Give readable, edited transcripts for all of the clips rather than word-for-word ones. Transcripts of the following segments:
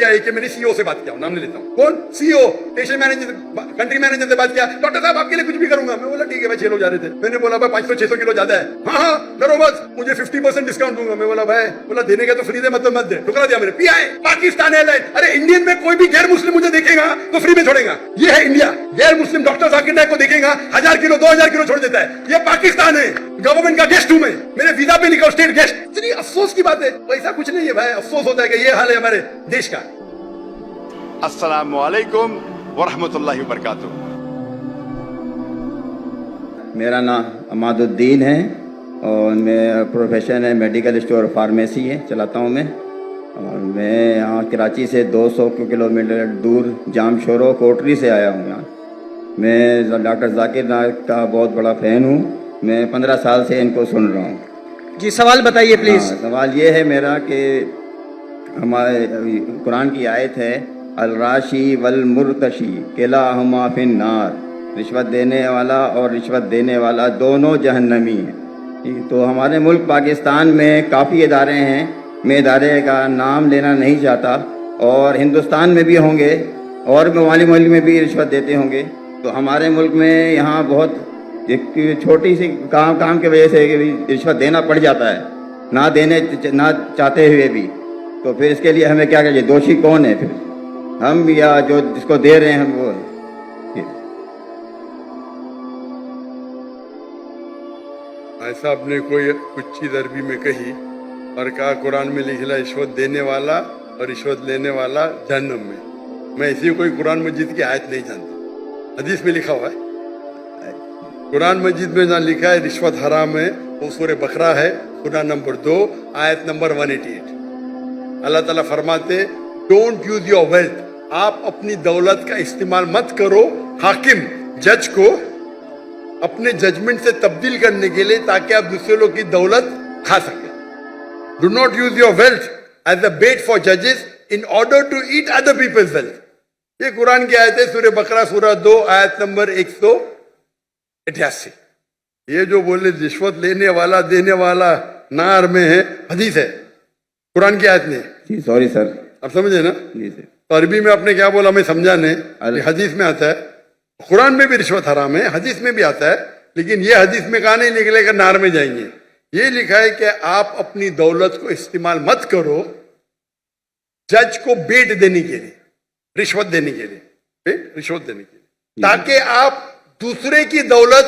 Pi के मैंने CEO से बात किया, नाम नहीं लेता हूँ, कौन CEO, station manager, country manager से बात किया, डॉक्टर साहब आपके लिए कुछ भी करूंगा। मैं बोला ठीक है भाई, 6 लोग जा रहे थे। मैंने बोला भाई 500-600 किलो ज्यादा है, हाँ डरो मत, मुझे 50% डिस्काउंट दूंगा। मैं बोला भाई, बोला देने का तो फ्री दे, मतलब मत दे। ठुकरा दिया मैंने। पीआई पाकिस्तान एयरलाइन, अरे इंडियन में कोई भी गैर मुस्लिम मुझे देखेगा तो फ्री में छोड़ेगा। ये है इंडिया। गैर मुस्लिम डॉक्टर जाकिर नाइक को देखेगा 1000 किलो 2000 किलो छोड़ देता है। ये पाकिस्तान है, गवर्नमेंट का गेस्ट हूं मैं, मेरे वीजा पे लिखा स्टेट गेस्ट। इतनी अफसोस की बात है, पैसा कुछ नहीं है भाई, अफसोस होता है कि ये हाल है हमारे देश का। अस्सलामु अलैकुम वरहमतुल्लाहि वबरकातुहू। मेरा नाम अमादुद्दीन है और मेरा प्रोफेशन है मेडिकल स्टोर फार्मेसी है, चलाता हूँ मैं। और मैं यहाँ कराची से 200 किलोमीटर दूर जामशोरो कोटरी से आया हूँ यहाँ। मैं डॉक्टर जाकिर नाइक का बहुत बड़ा फ़ैन हूँ। मैं 15 साल से इनको सुन रहा हूँ। जी सवाल बताइए प्लीज। सवाल ये है मेरा कि हमारे कुरान की आयत है, अल-राशी वल मुर्तशी किलाहुमा फिन्नार, रिश्वत देने वाला और रिश्वत देने वाला दोनों जहन्नमी हैं। तो हमारे मुल्क पाकिस्तान में काफ़ी इदारे हैं, मैं इदारे का नाम लेना नहीं चाहता, और हिंदुस्तान में भी होंगे और मवाली मुल्क में भी रिश्वत देते होंगे। तो हमारे मुल्क में यहाँ बहुत एक छोटी सी काम की वजह से रिश्वत देना पड़ जाता है, ना चाहते हुए भी। तो फिर इसके लिए हमें क्या करिए? दोषी कौन है फिर, हम या जो जिसको दे रहे हैं हम? वो ऐसा आपने कोई कुछ चीज अरबी में कही और कहा कुरान में लिखा रिश्वत देने वाला और रिश्वत लेने वाला जहन्नम में। मैं ऐसी कोई कुरान मजीद की आयत नहीं जानता, हदीस में लिखा हुआ है। कुरान मजीद में ना लिखा है रिश्वत हराम है, वो सूरह बकरा है, सूरा नंबर 2 आयत नंबर 188। अल्लाह ताला फरमाते डोंट यूज योर वेल्थ, आप अपनी दौलत का इस्तेमाल मत करो हाकिम जज को अपने जजमेंट से तब्दील करने के लिए, ताकि आप दूसरे लोग की दौलत खा सके। Do not use your wealth as a bait for जजेस in order to eat other people's wealth. ये कुरान की आयत है, सूरह बकरा सूरा 2 आयत नंबर 188। ये जो बोले रिश्वत लेने वाला देने वाला नार में है, हदीस है, कुरान की आयत नहीं। जी सॉरी सर, आप समझे ना? जी सर। तो अरबी में आपने क्या बोला मैं समझा नहीं। हदीस में आता है, कुरान में भी रिश्वत हराम है, हदीस में भी आता है, लेकिन ये हदीस में कहा नहीं निकलेगा नार में जाएंगे। ये लिखा है कि आप अपनी दौलत को इस्तेमाल मत करो जज को बेट देने के लिए, रिश्वत देने के लिए, रिश्वत देने के लिए, ताकि आप दूसरे की दौलत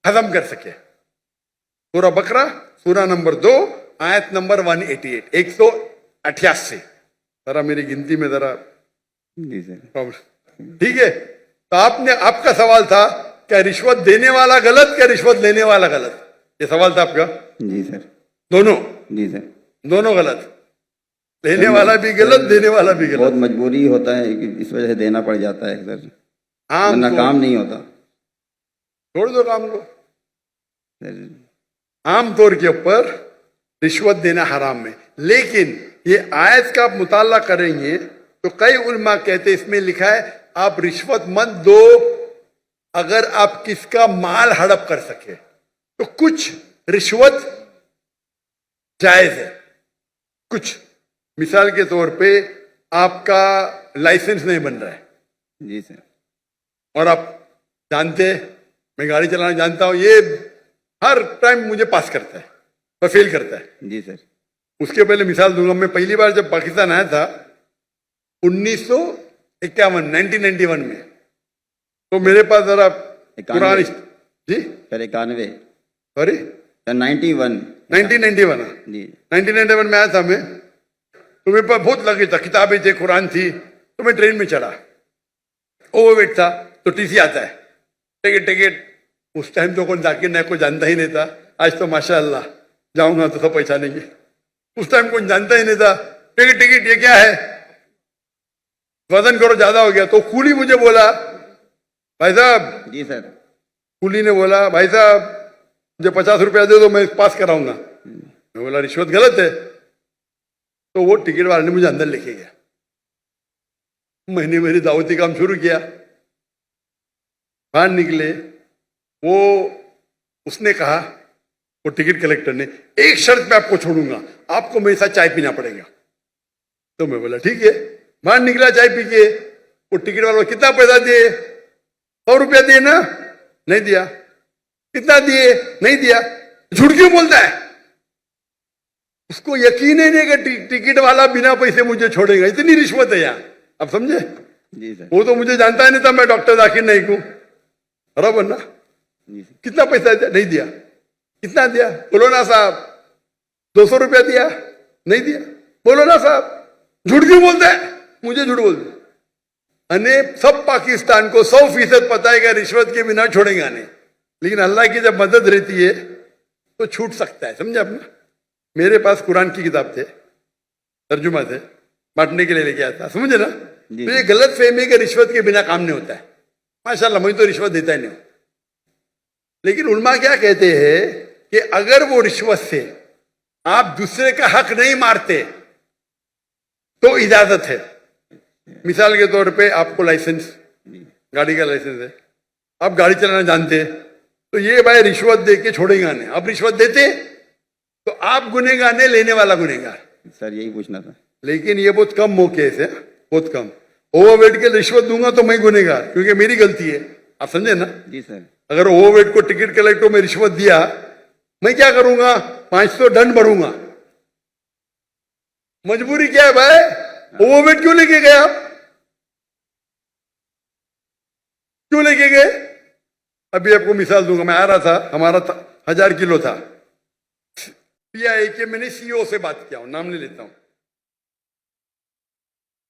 खत्म कर सके। सूरा बकरा सूरा नंबर 2 आयत नंबर 188 188। जरा मेरी गिनती में जरा ठीक है। तो आपका सवाल था क्या रिश्वत देने वाला गलत क्या रिश्वत लेने वाला गलत? ये सवाल था आपका? जी सर। दोनों? जी सर। दोनों गलत, लेने वाला भी गलत देने वाला भी गलत। बहुत मजबूरी होता है कि इस वजह से देना पड़ जाता है सर, वरना काम नहीं होता। छोड़ दो काम को। आमतौर के ऊपर रिश्वत देना हराम है, लेकिन ये आयत का आप मुताला करेंगे तो कई उलमा कहते इसमें लिखा है आप रिश्वत मत दो अगर आप किसका माल हड़प कर सके। तो कुछ रिश्वत जायज है, कुछ मिसाल के तौर पे आपका लाइसेंस नहीं बन रहा है। जी सर। और आप जानते मैं गाड़ी चलाना जानता हूं, ये हर टाइम मुझे पास करता है और फेल करता है। जी सर। उसके पहले मिसाल दूंगा, मैं पहली बार जब पाकिस्तान आया था 1991 में, तो मेरे पास जरा पुरानी जी सर 91 सॉरी 1991 जी 1991 में आया था मैं। तो मेरे पास बहुत लगे था, किताबें थे, कुरान थी। तो मैं ट्रेन में चढ़ा, ओवरवेट था, तो टीसी आता है, टिकट। उस टाइम तो कौन जाकिर नाइक को जानता ही नहीं था, आज तो माशाअल्लाह जाऊंगा तो सब पहचानेंगे। उस टाइम कौन जानता ही नहीं था, टिकट ये क्या है, वजन करो ज्यादा हो गया। तो कूली मुझे बोला भाई साहब। जी सर। कूली ने बोला भाई साहब मुझे 50 रुपया दे दो मैं पास कराऊंगा। मैं बोला रिश्वत गलत है। तो वो टिकट वाले ने मुझे अंदर लेके गया, मैंने मेरी दावती काम शुरू किया। बाहर निकले, वो उसने कहा, वो टिकट कलेक्टर ने, एक शर्त पे आपको छोड़ूंगा, आपको मेरे साथ चाय पीना पड़ेगा। तो मैं बोला ठीक है। बाहर निकला चाय पी के, वो टिकट वाला कितना पैसा दिए, 100 रुपया दिए ना, नहीं दिया। कितना दिए, नहीं दिया। झूठ क्यों बोलता है? उसको यकीन ही नहीं कि टिकट वाला बिना पैसे मुझे छोड़ेगा। इतनी रिश्वत है यहाँ, आप समझे? जी सर। वो तो मुझे जानता ही नहीं था मैं डॉक्टर जाकिर नाइक हूं, बराबर ना? जी सर। कितना पैसा दिया, नहीं दिया। कितना दिया, बोलो ना साहब। 200 रुपया दिया, नहीं दिया, बोलो ना साहब। झूठ क्यों बोलते हैं? मुझे झूठ बोलते। अने सब पाकिस्तान को 100% पता है कि रिश्वत के बिना छोड़ेगा नहीं, लेकिन अल्लाह की जब मदद रहती है तो छूट सकता है, समझे अपना? मेरे पास कुरान की किताब थे, तर्जुमा थे, बांटने के लिए लेके आया था, समझे ना? तो ये गलत फहमी कि रिश्वत के बिना काम नहीं होता है। माशाल्लाह मैं तो रिश्वत देता ही नहीं हूं, लेकिन उलमा क्या कहते हैं कि अगर वो रिश्वत से आप दूसरे का हक नहीं मारते तो इजाजत है। मिसाल के तौर पे आपको लाइसेंस, गाड़ी का लाइसेंस है, आप गाड़ी चलाना जानते हैं, तो ये भाई रिश्वत दे के छोड़ेगा नहीं। आप रिश्वत देते तो आप गुनेगार नहीं, लेने वाला गुनेगार। सर यही पूछना था। लेकिन ये बहुत कम मौके से, बहुत कम। ओवरवेट के रिश्वत दूंगा तो मैं गुनेगार, क्योंकि मेरी गलती है, आप समझे ना? जी सर। अगर ओवरवेट को टिकट कलेक्टर में रिश्वत दिया, मैं क्या करूंगा? 500 दंड भरूंगा। मजबूरी क्या है भाई? ओवरवेट क्यों लेके गए आप? क्यों लेके गए? अभी आपको मिसाल दूंगा। मैं आ रहा था, हमारा 1000 किलो था। पीआई के मैंने सीईओ से बात किया हूं, नाम नहीं लेता हूं।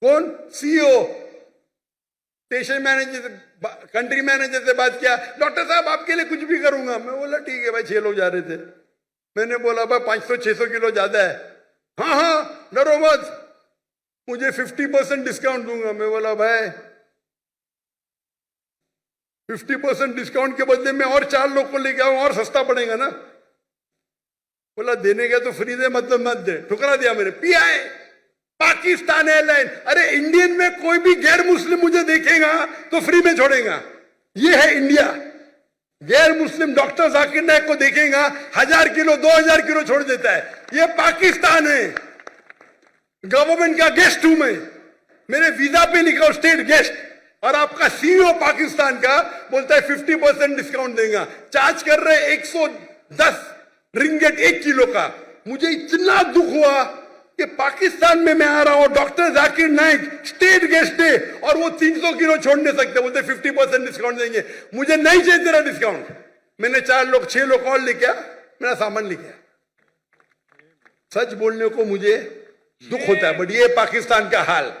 कौन? सीईओ, स्टेशन मैनेजर से, कंट्री मैनेजर से बात किया। डॉक्टर साहब आपके लिए कुछ भी करूंगा। मैं बोला ठीक है भाई, 6 लोग जा रहे थे। मैंने बोला भाई 500-600 किलो ज्यादा है। हाँ हाँ डरो मत, मुझे 50% डिस्काउंट दूंगा। मैं बोला भाई 50% डिस्काउंट के बदले में और 4 लोग को लेके आऊं, और सस्ता पड़ेगा ना। बोला देने का तो फ्री दे, मतलब मत दे। ठुकरा दिया मैंने। पीआई पाकिस्तान एयरलाइन, अरे इंडियन में कोई भी गैर मुस्लिम मुझे देखेगा तो फ्री में छोड़ेगा। ये है इंडिया। गैर मुस्लिम डॉक्टर जाकिर नाइक को देखेगा, 1000 किलो 2000 किलो छोड़ देता है। ये पाकिस्तान है, गवर्नमेंट का गेस्ट हूं मैं। मेरे वीजा पे लिखा स्टेट गेस्ट, और आपका सीईओ पाकिस्तान का बोलता है 50% डिस्काउंट देगा। चार्ज कर रहे 110 रिंगेट 1 किलो का। मुझे इतना दुख हुआ कि पाकिस्तान में मैं आ रहा हूं, doctor Zakir Naik state guest है, और वो 300 किलो छोड़ नहीं सकते, बोलते 50% डिस्काउंट देंगे। मुझे नहीं चाहिए तेरा डिस्काउंट। मैंने 4 लोग 6 लोग और लेके आया, मेरा सामान लेके आया। सच बोलने को मुझे दुख होता है, बट ये पाकिस्तान का हाल।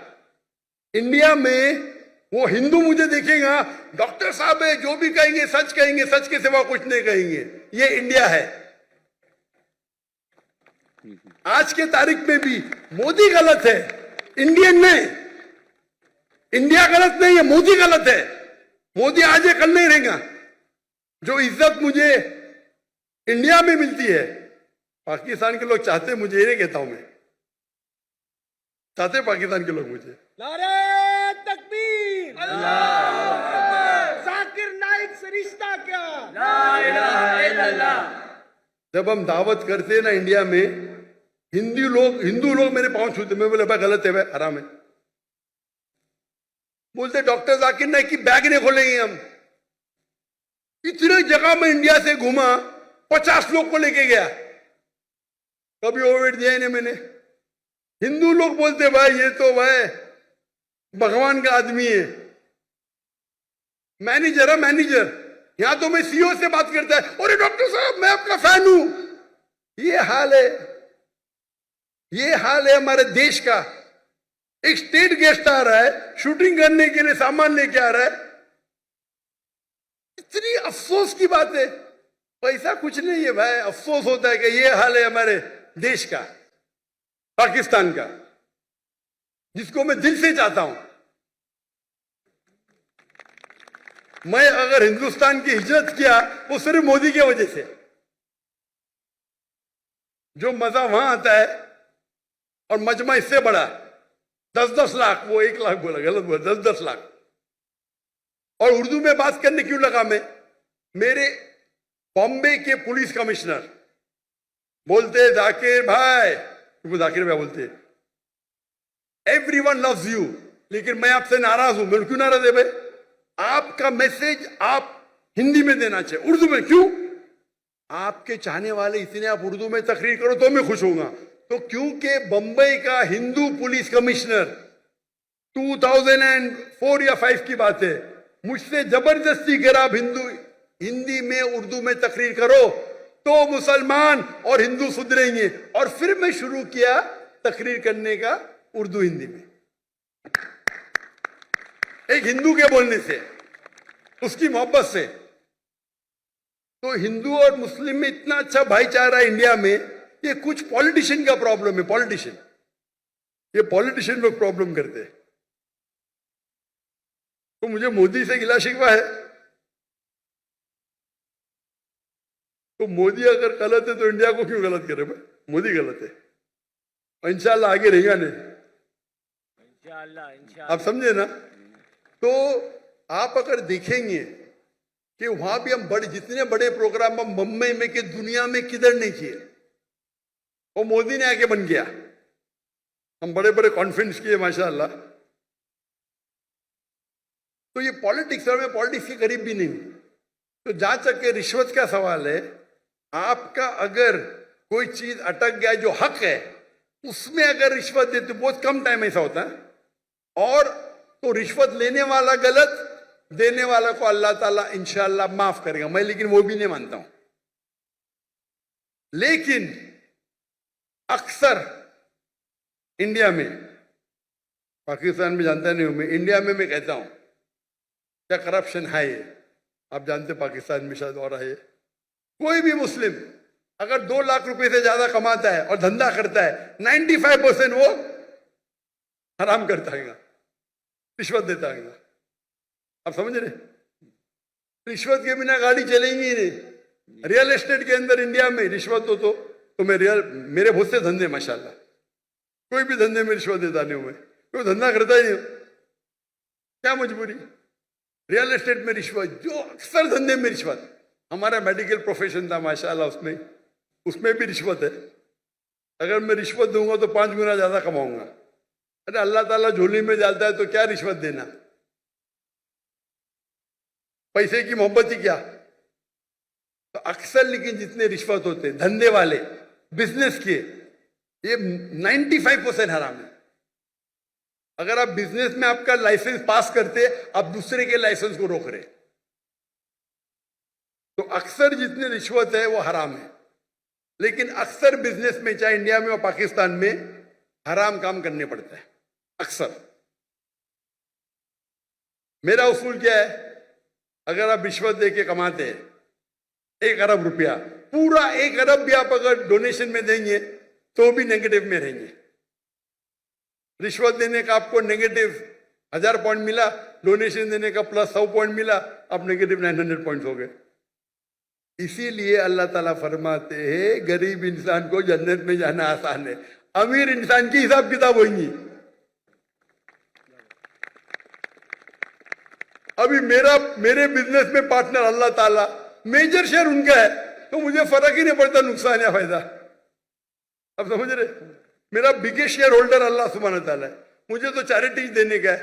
इंडिया में वो हिंदू मुझे देखेगा, डॉक्टर साहब है, जो भी कहेंगे सच कहेंगे, सच के सिवा कुछ नहीं कहेंगे। ये इंडिया है। आज के तारीख में भी मोदी गलत है, इंडियन नहीं। इंडिया गलत नहीं है, मोदी गलत है। मोदी आज है कल नहीं रहेगा। जो इज्जत मुझे इंडिया में मिलती है, पाकिस्तान के लोग चाहते, मुझे ये नहीं कहता हूं मैं, चाहते पाकिस्तान के लोग मुझे। नारे तकबीर, अल्लाह, जाकिर नाइक से रिश्ता क्या, ला इलाहा इल्लल्लाह। जब हम दावत करते हैं ना इंडिया में, हिंदू लोग मेरे पांव छूते। मैं बोले भाई गलत है, भाई हराम है। बोलते डॉक्टर जाकिर नाइक की बैग नहीं खोलेंगे हम। इतने जगह में इंडिया से घूमा, 50 लोग को लेके गया, कभी ओवरवेट दिया ही नहीं मैंने। हिंदू लोग बोलते भाई ये तो भाई भगवान का आदमी है, मैनेजर है मैनेजर। यहां तो मैं सीईओ से बात करता है, अरे डॉक्टर साहब मैं आपका फैन हूं। ये हाल है, ये हाल है हमारे देश का। एक स्टेट गेस्ट आ रहा है, शूटिंग करने के लिए सामान लेके आ रहा है। इतनी अफसोस की बात है। पैसा कुछ नहीं है भाई, अफसोस होता है कि ये हाल है हमारे देश का, पाकिस्तान का, जिसको मैं दिल से चाहता हूं। मैं अगर हिंदुस्तान की हिजरत किया वो सिर्फ मोदी की वजह से। जो मजा वहां आता है, और मजमा इससे बड़ा 10-10 लाख, वो 1 लाख बोला, गलत बोला, 10-10 लाख। और उर्दू में बात करने क्यों लगा मैं? मेरे बॉम्बे के पुलिस कमिश्नर बोलते जाकिर भाई, वो जाकिर भाई बोलते, एवरीवन लव्स यू, लेकिन मैं आपसे नाराज हूं। मैं क्यों नाराज है भाई? आपका मैसेज आप हिंदी में देना चाहिए, उर्दू में क्यों? आपके चाहने वाले इतने, आप उर्दू में तकरीर करो तो मैं खुश होऊंगा। तो क्योंकि बंबई का हिंदू पुलिस कमिश्नर 2004 या 5 की बात है, मुझसे जबरदस्ती करा आप हिंदी में उर्दू में तकरीर करो तो मुसलमान और हिंदू सुधरेंगे, और फिर मैं शुरू किया तकरीर करने का उर्दू हिंदी में, एक हिंदू के बोलने से, उसकी मोहब्बत से। तो हिंदू और मुस्लिम में इतना अच्छा भाईचारा है इंडिया में, ये कुछ पॉलिटिशियन का प्रॉब्लम है। पॉलिटिशियन, ये पॉलिटिशियन लोग प्रॉब्लम करते हैं। तो मुझे मोदी से गिला शिकवा है, तो मोदी अगर गलत है तो इंडिया को क्यों गलत करे भाई? मोदी गलत है, इंशाल्लाह आगे रहेगा नहीं, इंशाल्लाह। आप समझे ना? तो आप अगर देखेंगे कि वहां भी हम जितने बड़े प्रोग्राम हम मुंबई में कि दुनिया में किधर नहीं किए, वो मोदी ने आके बन गया। हम बड़े बड़े कॉन्फ्रेंस किए माशाल्लाह। तो ये पॉलिटिक्स, और मैं पॉलिटिक्स के करीब भी नहीं हूं। तो जहां तक के रिश्वत का सवाल है, आपका अगर कोई चीज अटक गया जो हक है, उसमें अगर रिश्वत देते, बहुत कम टाइम ऐसा होता है, और तो रिश्वत लेने वाला गलत, देने वाला को अल्लाह ताला इंशाअल्लाह माफ करेगा। मैं लेकिन वो भी नहीं मानता हूं। लेकिन अक्सर इंडिया में, पाकिस्तान में जानता नहीं हूं मैं, इंडिया में मैं कहता हूं क्या करप्शन है। आप जानते पाकिस्तान में शायद और है। कोई भी मुस्लिम अगर 2 लाख रुपए से ज्यादा कमाता है और धंधा करता है, 95% वो हराम करता है, रिश्वत देता है। आप समझ रहे? रिश्वत के बिना गाड़ी चलेंगी ही नहीं। रियल एस्टेट के अंदर इंडिया में रिश्वत हो तो मेरे बहुत से धंधे माशाल्लाह, कोई भी धंधे में रिश्वत देता नहीं हूं मैं, कोई धंधा करता ही नहीं हूं। क्या मजबूरी? रियल एस्टेट में रिश्वत, जो अक्सर धंधे में रिश्वत। हमारा मेडिकल प्रोफेशन था माशाल्लाह, उसमें भी रिश्वत है। अगर मैं रिश्वत दूंगा तो 5 गुना ज्यादा कमाऊंगा। अरे अल्लाह ताला झोली में डालता है तो क्या रिश्वत देना? पैसे की मोहब्बत ही क्या? तो अक्सर लेकिन जितने रिश्वत होते धंधे वाले, बिजनेस के, ये 95% हराम है। अगर आप बिजनेस में आपका लाइसेंस पास करते, आप दूसरे के लाइसेंस को रोक रहे, तो अक्सर जितनी रिश्वत है वो हराम है। लेकिन अक्सर बिजनेस में, चाहे इंडिया में और पाकिस्तान में, हराम काम करने पड़ता है अक्सर। मेरा उसूल क्या है? अगर आप रिश्वत देके कमाते हैं 1 अरब रुपया, पूरा 1 अरब भी आप अगर डोनेशन में देंगे तो भी नेगेटिव में रहेंगे। रिश्वत देने का आपको नेगेटिव 1000 पॉइंट मिला, डोनेशन देने का प्लस 100 पॉइंट मिला, आप नेगेटिव 900 पॉइंट हो गए। इसीलिए अल्लाह ताला फरमाते हैं गरीब इंसान को जन्नत में जाना आसान है, अमीर इंसान की हिसाब किताब होगी। अभी मेरे बिजनेस में पार्टनर अल्लाह ताला, मेजर शेयर उनका है, तो मुझे फर्क ही नहीं पड़ता नुकसान या फायदा। अब समझ रहे? मेरा बिगेस्ट शेयर होल्डर अल्लाह सुब्हान ताला है, मुझे तो चैरिटी देने का है,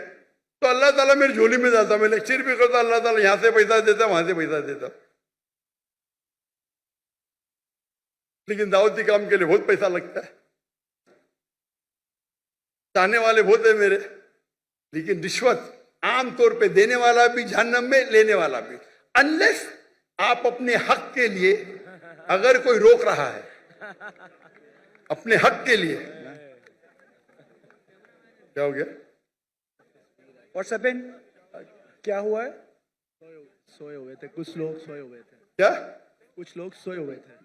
तो अल्लाह ताला मेरी झोली में जाता। मैं लेक्चर भी करता, अल्लाह ताला यहां से पैसा देता, वहां से पैसा देता। लेकिन दावती काम के लिए बहुत पैसा लगता है, चाहने वाले बहुत है मेरे। लेकिन रिश्वत आमतौर पे देने वाला भी जहन्नम में, लेने वाला भी, अनलेस आप अपने हक के लिए, अगर कोई रोक रहा है अपने हक के लिए। क्या हो गया? व्हाट्सएप क्या हुआ है? सोए हुए थे कुछ लोग, सोए हुए थे। क्या? कुछ लोग सोए हुए थे,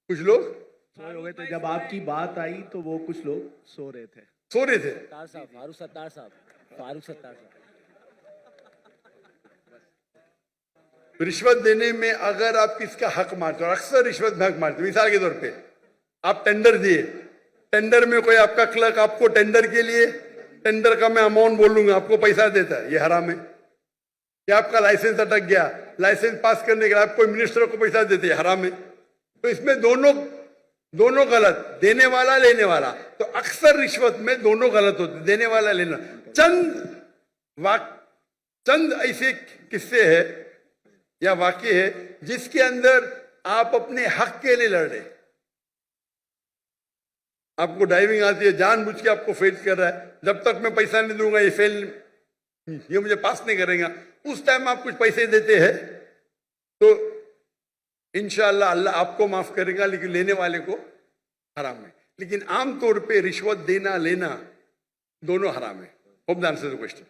कुछ लोग सोए हुए थे। जब आपकी बात आई तो वो कुछ लोग सो रहे थे। सो रहे थे। फारूक सत्तार साहब। रिश्वत देने में अगर आप किसका हक मारते हो, अक्सर रिश्वत में हक मारते हो। मिसाल के तौर पे आप टेंडर दिए, टेंडर में कोई आपका क्लर्क आपको टेंडर के लिए, टेंडर का मैं अमाउंट बोलूंगा, आपको पैसा देता है, ये हराम है। या आपका लाइसेंस अटक गया, लाइसेंस पास करने के लिए आप कोई मिनिस्टर को पैसा देते हैं, हराम है। तो इसमें दोनों दोनों गलत, देने वाला लेने वाला। तो अक्सर रिश्वत में दोनों गलत होते, देने वाला लेना। चंद ऐसे किस्से है या वाक्य है जिसके अंदर आप अपने हक के लिए लड़ रहे। आपको ड्राइविंग आती है, जानबूझ के आपको फेल कर रहा है, जब तक मैं पैसा नहीं दूंगा ये मुझे पास नहीं करेगा। उस टाइम आप कुछ पैसे देते हैं तो इंशाअल्लाह अल्लाह आपको माफ करेगा, लेकिन लेने वाले को हराम है। लेकिन आमतौर पे रिश्वत देना लेना दोनों हराम है। Hope the answer the question.